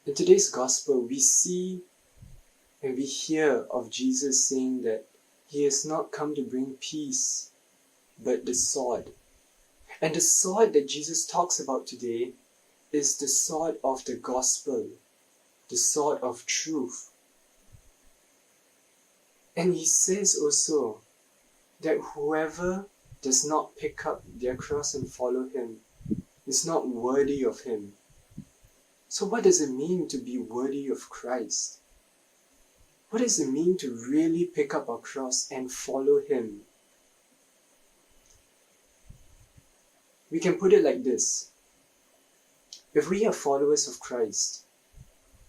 In today's gospel, we see and we hear of Jesus saying that he has not come to bring peace, but the sword. And the sword that Jesus talks about today is the sword of the gospel, the sword of truth. And he says also that whoever does not pick up their cross and follow him is not worthy of him. So what does it mean to be worthy of Christ? What does it mean to really pick up our cross and follow him? We can put it like this. If we are followers of Christ,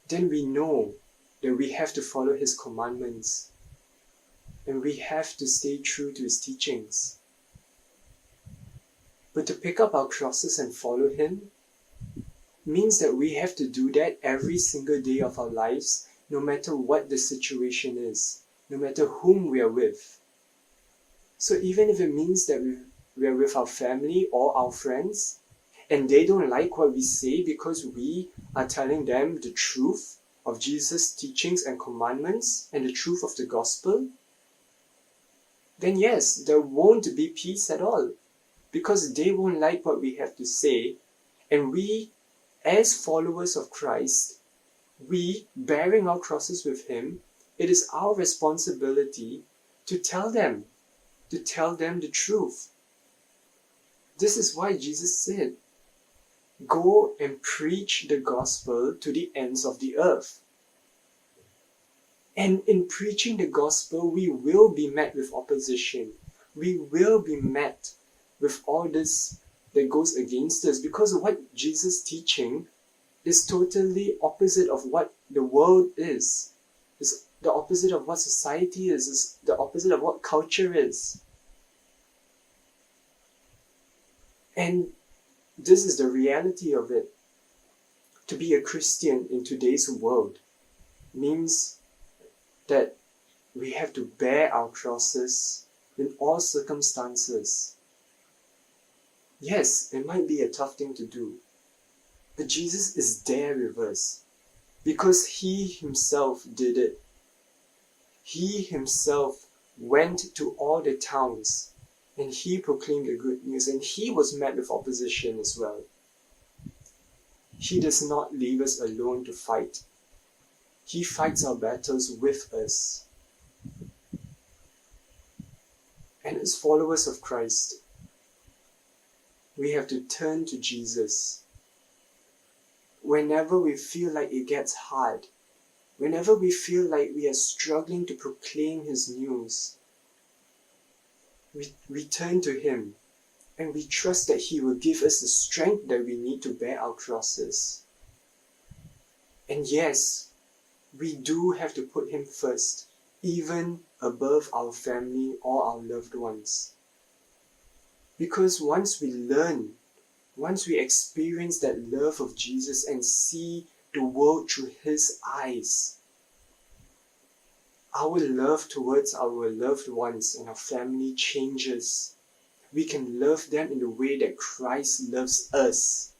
then we know that we have to follow his commandments and we have to stay true to his teachings. But to pick up our crosses and follow him means that we have to do that every single day of our lives, no matter what the situation is, no matter whom we are with. So even if it means that we are with our family or our friends, and they don't like what we say because we are telling them the truth of Jesus' teachings and commandments and the truth of the gospel, then yes, there won't be peace at all, because they won't like what we have to say, and we, as followers of Christ, we, bearing our crosses with him, it is our responsibility to tell them the truth. This is why Jesus said, "Go and preach the gospel to the ends of the earth." And in preaching the gospel, we will be met with opposition. We will be met with all this that goes against us, because what Jesus' teaching is totally opposite of what the world is. It's the opposite of what society is. It's the opposite of what culture is. And this is the reality of it. To be a Christian in today's world means that we have to bear our crosses in all circumstances. Yes, it might be a tough thing to do, but Jesus is there with us because he himself did it. He himself went to all the towns and he proclaimed the good news, and he was met with opposition as well. He does not leave us alone to fight. He fights our battles with us. And as followers of Christ, we have to turn to Jesus. Whenever we feel like it gets hard, whenever we feel like we are struggling to proclaim his news, we turn to him and we trust that he will give us the strength that we need to bear our crosses. And yes, we do have to put him first, even above our family or our loved ones. Because once we learn, once we experience that love of Jesus and see the world through his eyes, our love towards our loved ones and our family changes. We can love them in the way that Christ loves us.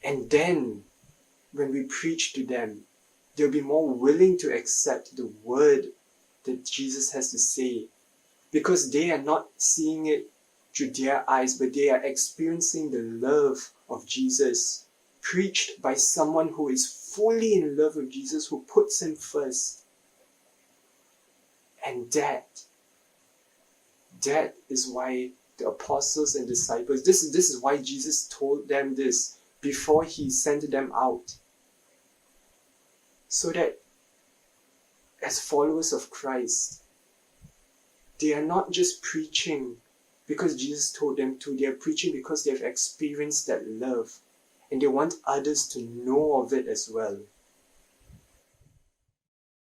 And then, when we preach to them, they'll be more willing to accept the word that Jesus has to say, because they are not seeing it through their eyes, but they are experiencing the love of Jesus, preached by someone who is fully in love with Jesus, who puts him first. And that is why the apostles and disciples, this is why Jesus told them this before he sent them out. So that as followers of Christ, they are not just preaching because Jesus told them to, they are preaching because they have experienced that love and they want others to know of it as well.